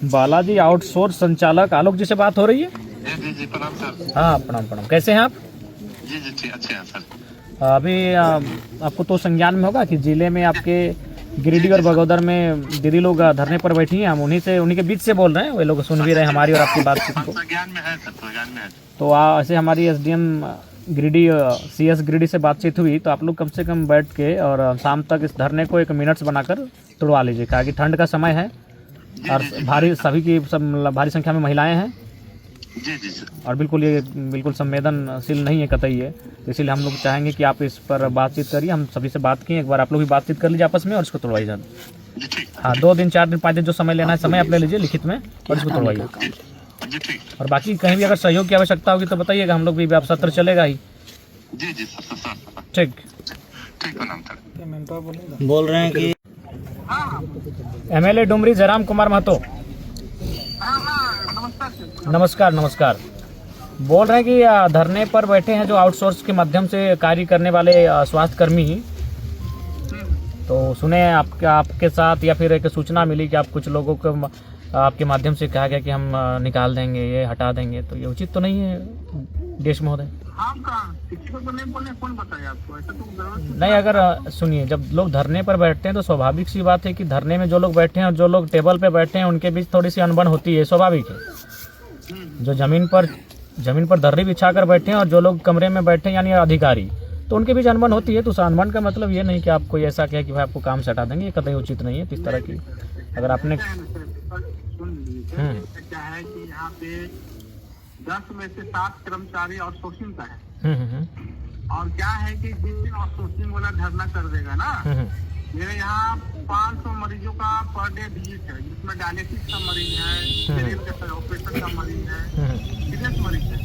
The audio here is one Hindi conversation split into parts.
बालाजी आउटसोर्स संचालक आलोक जी से बात हो रही है? जी प्रणाम सर। हाँ प्रणाम प्रणाम, कैसे हैं आप? जी ठीक अच्छे हैं सर। अभी आपको तो संज्ञान में होगा कि जिले में आपके गिरिडीह और बगोदर में दीदी लोग धरने पर बैठी हैं। हम उन्हीं के बीच से बोल रहे हैं, वे लोग सुन भी रहे हैं हमारी और आपकी बातचीत को। संज्ञान में है सर, संज्ञान में है। तो ऐसे हमारी एसडीएम गिरिडीह CS गिरिडीह से बातचीत हुई, तो आप लोग कम से कम बैठ के और शाम तक इस धरने को 1 मिनट बनाकर तुड़वा लीजिए, कहा कि ठंड का समय है और भारी भारी संख्या में महिलाएं हैं। जी सर। और बिल्कुल संवेदनशील नहीं है कतई है, तो इसीलिए हम लोग चाहेंगे कि आप इस पर बातचीत करिए। हम सभी से बात किए, एक बार आप लोग भी बातचीत कर लीजिए आपस में और इसको तोड़वाइए जान। हाँ 2 दिन 4 दिन 5 दिन जो समय लेना है समय आप ले लीजिए लिखित में और इसको तोड़वाइए। और बाकी कहीं भी अगर सहयोग की आवश्यकता होगी तो बताइएगा, हम लोग भी अब सत्र चलेगा ही। जी सर। ठीक प्रणाम सर। बोल रहे हैं कि MLA डुमरी जयराम कुमार महतो। नमस्कार। बोल रहे हैं कि धरने पर बैठे हैं जो आउटसोर्स के माध्यम से कार्य करने वाले स्वास्थ्य कर्मी, तो सुने आपके साथ या फिर एक सूचना मिली कि आप कुछ लोगों को आपके माध्यम से कहा गया कि हम निकाल देंगे, ये हटा देंगे, तो ये उचित तो नहीं है देश महोदय? नहीं, अगर सुनिए, जब लोग धरने पर बैठते हैं तो स्वाभाविक सी बात है कि धरने में जो लोग बैठे हैं और जो लोग टेबल पे बैठे हैं उनके बीच थोड़ी सी अनबन होती है, स्वाभाविक है। जो जमीन पर दर्री बिछा कर बैठे हैं और जो लोग कमरे में बैठे हैं यानी अधिकारी, तो उनके बीच अनबन होती है। तो उस अनबन का मतलब ये नहीं कि आप कोई ऐसा कहे कि भाई आपको काम से हटा देंगे, ये कतई उचित नहीं है। इस तरह की अगर आपने क्या है कि यहाँ पे 10 में से 7 कर्मचारी आउटसोर्सिंग का है। और क्या है कि जिस दिन आउटसोर्सिंग वाला धरना कर देगा ना, मेरे यहाँ 500 मरीजों का पर डे विजिट है, जिसमें डायलिसिस का मरीज है, ऑपरेशन का मरीज है, सीरियस मरीज है।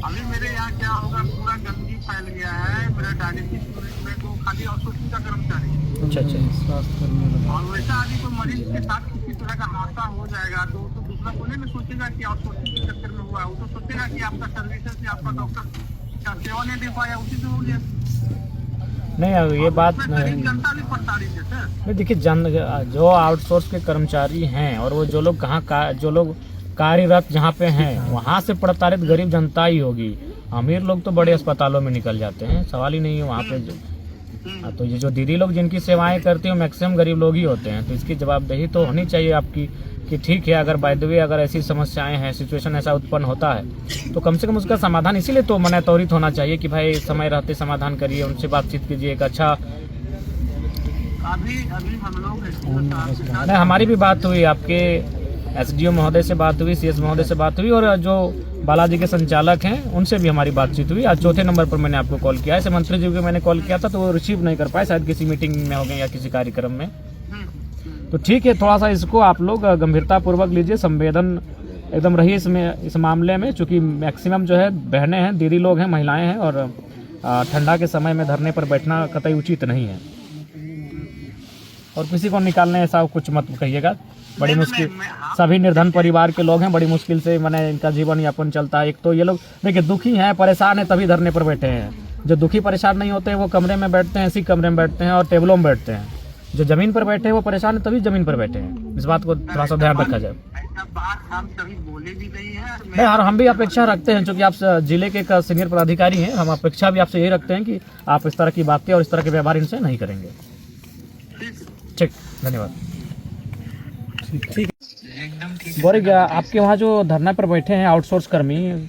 अभी मेरे यहाँ क्या होगा, पूरा गंदगी फैल गया है। मेरा डायलिसिस यूनिट में तो खाली आउटसोर्सिंग का कर्मचारी है। और वैसा अभी तो मरीज के साथ किसी तरह का हादसा हो जाएगा तो दूसरा कोने में सोचेगा कि आउटसोर्सिंग के चक्कर में हुआ है। वो तो सोचेगा कि आपका सर्विसेज से आपका डॉक्टर का सेवा नहीं दे पाया, उसी से हो गया। नहीं, ये बात नहीं, जनता भी प्रताड़ित है सर। नहीं, देखिए जो आउटसोर्स के कर्मचारी हैं और वो जो लोग कार्यरत जहाँ पे हैं वहाँ से प्रताड़ित गरीब जनता ही होगी। अमीर लोग तो बड़े अस्पतालों में निकल जाते हैं, सवाल ही नहीं है वहाँ पे। तो ये जो दीदी लोग जिनकी सेवाएं करती हैं मैक्सिमम गरीब लोग ही होते हैं। तो इसकी जवाबदेही तो होनी चाहिए आपकी कि ठीक है, अगर बाय द वे अगर ऐसी समस्याएं हैं, सिचुएशन ऐसा उत्पन्न होता है तो कम से कम उसका समाधान इसीलिए तो मने त्वरित होना चाहिए कि भाई समय रहते समाधान करिए, उनसे बातचीत कीजिए। एक अच्छा अभी हम लोग नहीं, हमारी भी बात हुई, आपके SDO महोदय से बात हुई, CS महोदय से बात हुई और जो बालाजी के संचालक हैं उनसे भी हमारी बातचीत हुई। आज चौथे नंबर पर मैंने आपको कॉल किया। ऐसे मंत्री जी को मैंने कॉल किया था तो वो रिसीव नहीं कर पाए, शायद किसी मीटिंग में हो गए या किसी कार्यक्रम में। तो ठीक है, थोड़ा सा इसको आप लोग गंभीरता पूर्वक लीजिए, संवेदन एकदम रहिए इस मामले में, चूँकि मैक्सिमम जो है बहनें हैं, दीदी लोग हैं, महिलाएँ हैं और ठंडा के समय में धरने पर बैठना कतई उचित नहीं है। और किसी को निकालने ऐसा कुछ मत कहिएगा। बड़ी मुश्किल, सभी निर्धन परिवार के लोग हैं, बड़ी मुश्किल से मैंने इनका जीवन यापन चलता है। एक तो ये लोग देखिए दुखी हैं, परेशान हैं, तभी धरने पर बैठे हैं। जो दुखी परेशान नहीं होते हैं वो कमरे में बैठते हैं, इसी कमरे में बैठते हैं और टेबलों में बैठते हैं। जो जमीन पर बैठे हैं वो परेशान है तभी जमीन पर बैठे हैं। इस बात को थोड़ा सा ध्यान रखा जाए। नहीं, और हम भी अपेक्षा रखते हैं, क्योंकि आप जिले के एक सीनियर पदाधिकारी हैं, हम अपेक्षा भी आपसे यही रखते हैं कि आप इस तरह की बातें और इस तरह के व्यवहार इनसे नहीं करेंगे। ठीक, धन्यवाद। ठीक। बोले आपके वहाँ जो धरना पर बैठे हैं आउटसोर्स कर्मी,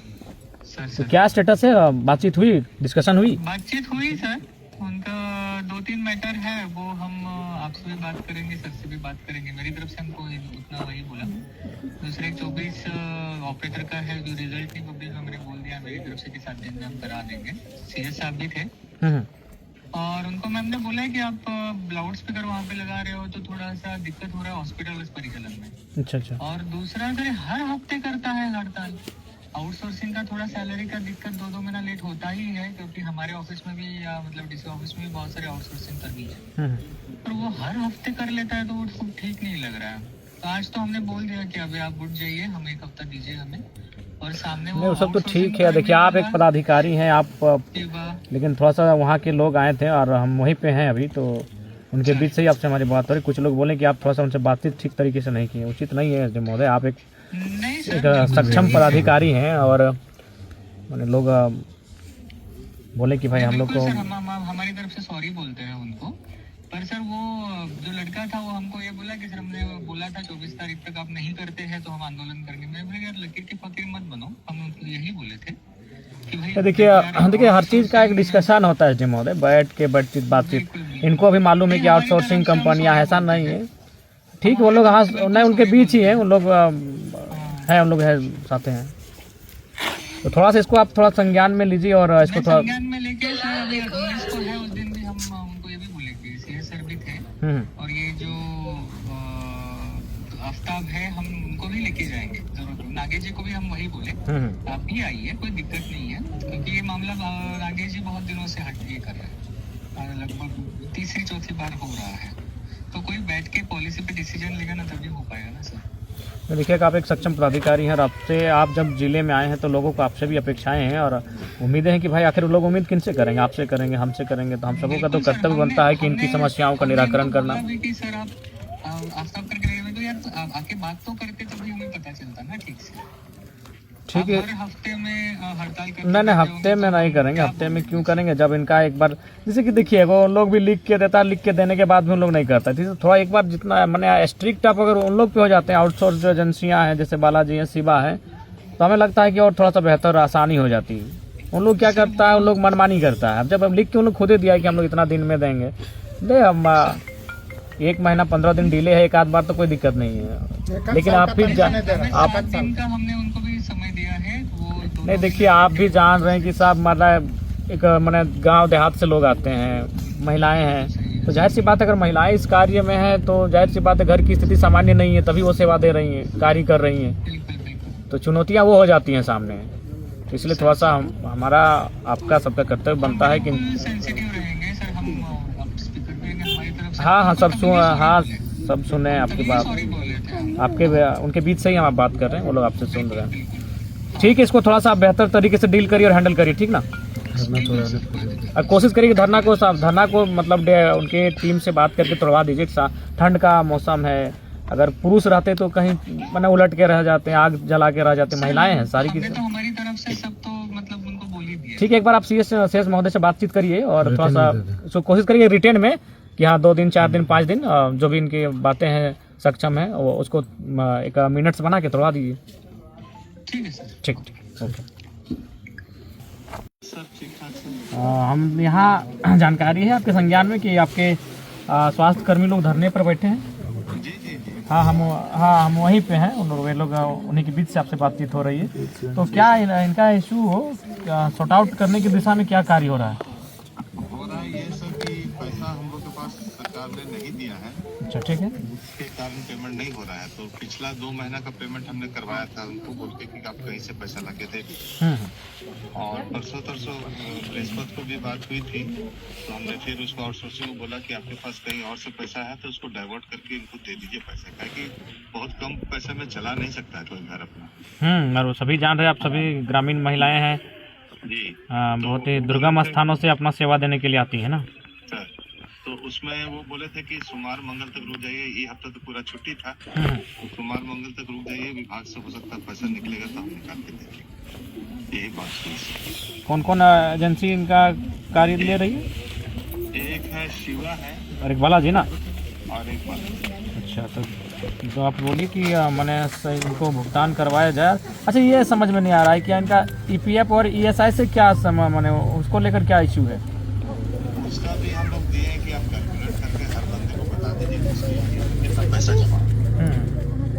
तो क्या स्टेटस है? बातचीत हुई, डिस्कशन हुई? बातचीत हुई सर, उनका 2-3 मैटर है, वो हम आपसे भी बात करेंगे, सर से भी बात करेंगे। मेरी तरफ से हमको उतना वही बोला। दूसरे 24 ऑपरेटर का है जो रिजल्ट नहीं पब्लिश हमने बोल दिया मेरी तरफ से कि 7 दिन में हम करा देंगे। CS साहब भी थे और उनको मैम ने बोला है कि आप लाउड स्पीकर वहाँ पे लगा रहे हो तो थोड़ा सा दिक्कत हो रहा है हॉस्पिटल परिचालन में। अच्छा। और दूसरा सर हर हफ्ते करता है हड़ताल। आउटसोर्सिंग का थोड़ा सैलरी का दिक्कत 2-2 महीना लेट होता ही है, क्योंकि हमारे ऑफिस में भी या मतलब DC ऑफिस में भी बहुत सारे आउटसोर्सिंग कर्मी है, पर वो हर हफ्ते कर लेता है तो वो सब ठीक नहीं लग रहा है। तो आज तो हमने बोल दिया कि अभी आप उठ जाइए, हमें 1 हफ्ता दीजिए हमें, और सामने वो सब तो ठीक है। देखिए आप एक पदाधिकारी हैं, आप लेकिन थोड़ा सा वहाँ के लोग आए थे और हम वहीं पे हैं अभी, तो उनके बीच से ही आपसे हमारी बात हो रही। कुछ लोग बोले कि आप थोड़ा सा उनसे बातचीत ठीक तरीके से नहीं किए, उचित नहीं है एसडीएम महोदय। आप एक नहीं सर, एक सक्षम पदाधिकारी हैं और मैंने लोग बोले कि भाई हम लोग को बिल्कुल सर, हम हमारी तरफ से सॉरी बोलते हैं उनको। पर सर वो जो लड़का था वो हमको ये बोला कि सर हमने बोला था 24 तारीख तक आप नहीं करते हैं तो हम आंदोलन करेंगे। मैं बोला यार लकीर के फकीर मत बनो, हम उनको यही बोले थे कि भाई देखिए हर चीज़ का एक डिस्कशन होता है एसडीएम महोदय, बैठ के बातचीत। इनको भी मालूम है कि आउटसोर्सिंग कंपनियां ऐसा नहीं है, ठीक। वो लोग हाँ नहीं, उनके बीच ही है, उन लोग हैं, उन लोग है साथ हैं। तो थोड़ा सा इसको आप थोड़ा संज्ञान में लीजिए और इसको थोड़ा संज्ञान में लेके सर अभी 19 को है, उस दिन भी हम उनको ये भी बोले कि सीएस सर भी थे और ये जो आफ्ताब है हम उनको भी लेके जाएंगे जरूर। नागेश जी को भी हम वही बोले आप भी आइए, कोई दिक्कत नहीं है, क्योंकि ये मामला नागेश जी बहुत दिनों से हट ये कर रहे हैं, लगभग तीसरी चौथी बार हो रहा है। तो कोई बैठ के पॉलिसी पे डिसीजन लेगा ना तभी हो पाएगा ना सर। देखिए आप एक सक्षम पदाधिकारी हैं और आपसे, आप जब जिले में आए हैं तो लोगों को आपसे भी अपेक्षाएं हैं और उम्मीदें हैं कि भाई आखिर लोग उम्मीद किनसे करेंगे, आपसे करेंगे, हमसे करेंगे। तो हम सबों का तो कर्तव्य बनता है कि इनकी समस्याओं का निराकरण करना। सर आप आफ्ताब करके रहेंगे तो यार आके बात तो करते तभी हमें पता चलता ना ठीक से। ठीक है, हर हफ्ते में हड़ताल करते नहीं हफ्ते में नहीं करेंगे। हफ्ते में क्यों करेंगे जब इनका एक बार, जैसे कि देखिए वो लोग भी लिख के देता है, लिख के देने के बाद भी उन लोग नहीं करता। ठीक है, थोड़ा एक बार जितना मैंने स्ट्रिक्ट आप अगर उन लोग पे हो जाते हैं, आउटसोर्स जो एजेंसियाँ हैं जैसे बालाजी है, शिवा है, तो हमें लगता है कि और थोड़ा सा बेहतर आसानी हो जाती है। उन लोग क्या करता है, उन लोग मनमानी करता है। अब जब लिख के उन लोग खुद ही दिया है कि हम लोग इतना दिन में देंगे, दे हम 1 महीना 15 दिन डिले है, एक आध बार तो कोई दिक्कत नहीं है। लेकिन आप भी आप दिन का हमने उनको भी समय दिया है वो नहीं, देखिए आप भी जान रहे हैं कि साहब मतलब एक मैंने गांव देहात से लोग आते हैं, महिलाएं हैं, तो जाहिर सी बात है अगर महिलाएं इस कार्य में हैं तो जाहिर सी बात है घर की स्थिति सामान्य नहीं है, तभी वो सेवा दे रही हैं, कार्य कर रही हैं, तो चुनौतियां वो हो जाती हैं सामने। तो इसलिए थोड़ा सा हमारा आपका सबका कर्तव्य बनता है कि सेंसिटिव रहेंगे सर हम, स्पीकर पे हमारी तरफ से हाँ सब सुने आपकी बात, आपके उनके बीच से ही हम आप बात कर रहे हैं, वो लोग आपसे सुन रहे हैं। ठीक है, इसको थोड़ा सा बेहतर तरीके से डील करिए और हैंडल करिए, ठीक ना। और कोशिश करिए कि धरना को मतलब उनके टीम से बात करके तोड़वा दीजिए। ठंड का मौसम है, अगर पुरुष रहते तो कहीं मैंने उलट के रह जाते हैं, आग जला के रह जाते, महिलाएं हैं सारी की। तो हमारी तरफ से सब तो मतलब उनको बोल ही दिया। ठीक है, एक बार आप सीएस महोदय से बातचीत करिए और थोड़ा सा इसको कोशिश करिए रिटेन में कि हाँ 2 दिन 4 दिन 5 दिन जो भी इनकी बातें हैं सक्षम है वो उसको एक मिनट्स बना के तोड़वा दीजिए। ठीक है सर। ठीक ओके सब ठीक ठाक। हम यहाँ जानकारी है आपके संज्ञान में कि आपके स्वास्थ्य कर्मी लोग धरने पर बैठे हैं। हाँ हम वहीं पे हैं, वे लोग उन्हीं के बीच से आपसे बातचीत हो रही है। तो क्या इनका इशू हो सॉर्ट आउट करने की दिशा में क्या कार्य हो रहा है? ये सर कि पैसा हम लोग के पास सरकार ने नहीं दिया है। अच्छा ठीक है, उसके कारण पेमेंट नहीं हो रहा है। तो पिछला 2 महीना का पेमेंट हमने करवाया था उनको बोल के कि आप कहीं से पैसा ला के दे। और परसों बृहस्पति को भी बात हुई थी, तो हमने फिर उसको आउटसोर्सिंग को बोला कि आपके पास कहीं और से पैसा है तो उसको डाइवर्ट करके इनको दे दीजिए पैसा, क्योंकि बहुत कम पैसे में चला नहीं सकता है कोई घर अपना। और सभी जान रहे हैं, आप सभी ग्रामीण महिलाएं हैं जी, बहुत ही दुर्गम स्थानों से अपना सेवा देने के लिए आती है ना सर। तो उसमें वो बोले थे कि सोमवार मंगल तक रुक जाइए, ये हफ्ता तो पूरा छुट्टी था, तो सोमवार मंगल तक रुक जाइए, विभाग से हो सकता है पैसा निकलेगा तो हम निकाल के देंगे। यही बात हुई। कौन कौन एजेंसी इनका कार्य ले रही है? एक है शिवा है और एक बालाजी ना, और एक बालाजी। अच्छा, तो आप बोलिए कि मैंने इनको भुगतान करवाया जाए। अच्छा, ये समझ में नहीं आ रहा है कि इनका ईपीएफ और ईएसआई से क्या मैंने उसको लेकर क्या इशू है? उसका भी हम लोग दिए हैं कि आप कैलकुलेट करके हर बंदे को बता दीजिए कितना पैसा जमा,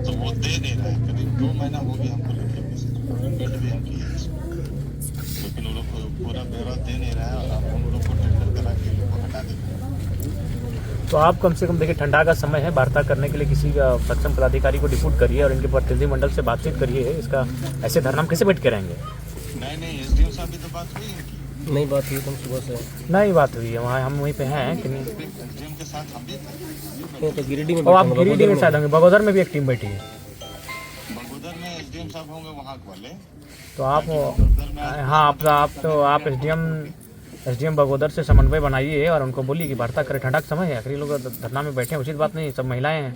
तो वो दे नहीं रहा है। करीब 2 महीना हो गया हमको पेमेंट भी हम किए, लेकिन वो लोग पूरा ब्यौरा दे नहीं रहा है और आप हम लोग को टेंडर करा के हटा देते हैं। तो आप कम से कम देखिए, ठंडा का समय है, वार्ता करने के लिए किसी का सक्षम पदाधिकारी को डिप्यूट करिए और इनके प्रतिनिधिमंडल से बातचीत करिए। इसका ऐसे धरना हम कैसे बैठ के रहेंगे? नहीं एसडीएम साहब भी तो बात हुई है कि नहीं बात हुई, तुम सुबह से नहीं बात हुई है, वहाँ हम वहीं पे हैं कि नहीं? एसडीएम के साथ हम भी थे। तो गिरिडीह में और आप गिरिडीह में शायद होंगे, बगोदर में भी एक टीम बैठी है। बगोदर में एसडीएम साहब होंगे वहाँ वाले, तो आप बगोदर में हाँ आप एसडीएम एसडीएम बगोदर से समन्वय बनाइए और उनको बोलिए कि वार्ता करें। ठंडा का समय है, आखिरी लोग धरना में बैठे हैं, उचित बात नहीं, सब महिलाएं हैं।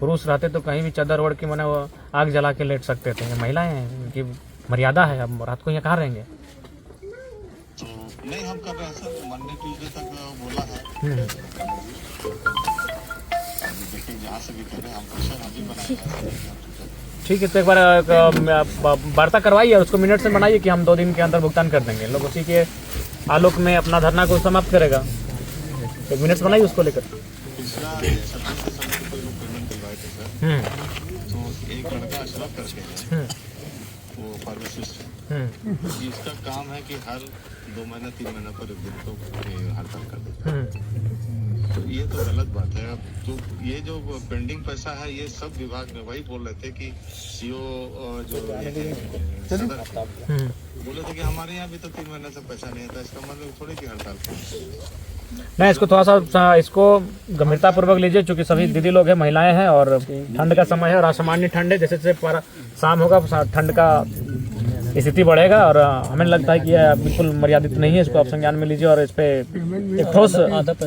पुरुष रहते तो कहीं भी चादर ओढ़ के मैंने वो आग जला के लेट सकते थे, महिलाएं हैं, उनकी मर्यादा है। अब रात को यहाँ कहाँ रहेंगे? तो नहीं हम कर रहे हैं सर, मंडे ट्यूजडे तक बोला है। देखिए जहाँ से भी करें हम प्रेशर अभी बनाएंगे। ठीक है, तो एक बार वार्ता करवाइए और उसको मिनट से बनाइए कि हम 2 दिन के अंदर भुगतान कर देंगे। लोग उसी के आलोक में अपना धरना को समाप्त करेगा। 1 मिनट बनाइए उसको लेकर। पिछला 26 को लोग पेमेंट दिलवाए थे सर, तो एक लड़का अशरफ करके है, वो फार्मासिस्ट है, इसका काम है कि हर 2 महीना 3 महीना पर एक दिन को हड़ताल कर देता है। तो ये तो गलत बात है। अब तो ये जो पेंडिंग पैसा है ये सब विभाग में, वही बोल रहे थे कि सीओ जो सदर बोले थे कि हमारे यहाँ भी तो 3 महीने से पैसा नहीं आता, इसका मतलब थोड़ी की हड़ताल कर। नहीं, इसको थोड़ा सा इसको गंभीरतापूर्वक लीजिए, क्योंकि सभी दीदी लोग हैं, महिलाएं हैं और ठंड का समय है और असामान्य ठंड है। जैसे जैसे शाम होगा ठंड का स्थिति बढ़ेगा और हमें लगता है कि यह बिल्कुल मर्यादित नहीं है। इसको आप संज्ञान में लीजिए और इस पे एक ठोस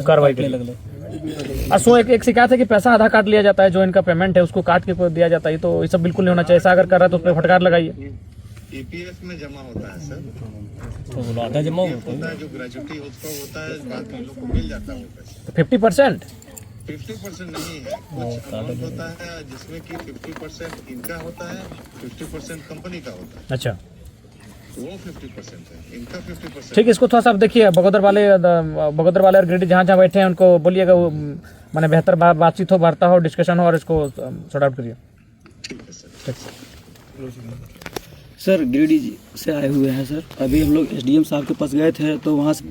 कार्रवाई कीजिए। सो एक शिकायत है कि पैसा आधा काट लिया जाता है, जो इनका पेमेंट है उसको काट के दिया जाता है, तो ये सब बिल्कुल नहीं होना चाहिए। ऐसा अगर कर रहा है तो उस पर फटकार लगाइए। ईपीएफ में जमा होता है सर, तो आधा जमा होता है, जो ग्रेजुटी उसका होता है, बाद में लोग को मिल जाता है वो पैसा। 50% 50% नहीं है, कुछ अमाउंट होता है जिसमें कि 50% इनका होता है, 50% कंपनी का होता है। अच्छा, वो 50% है, इनका 50%। ठीक है, इसको थोड़ा सा आप देखिए। बगोदर वाले और गिरिडीह जहाँ जहाँ बैठे हैं उनको बोलिएगा वो मैंने बेहतर बातचीत हो, वार्ता हो, डिस्कशन हो और इसको सॉर्ट आउट करिए। ठीक है सर। सर गिरिडीह से आए हुए हैं सर। अभी हम लोग एसडीएम साहब के पास गए थे तो वहाँ से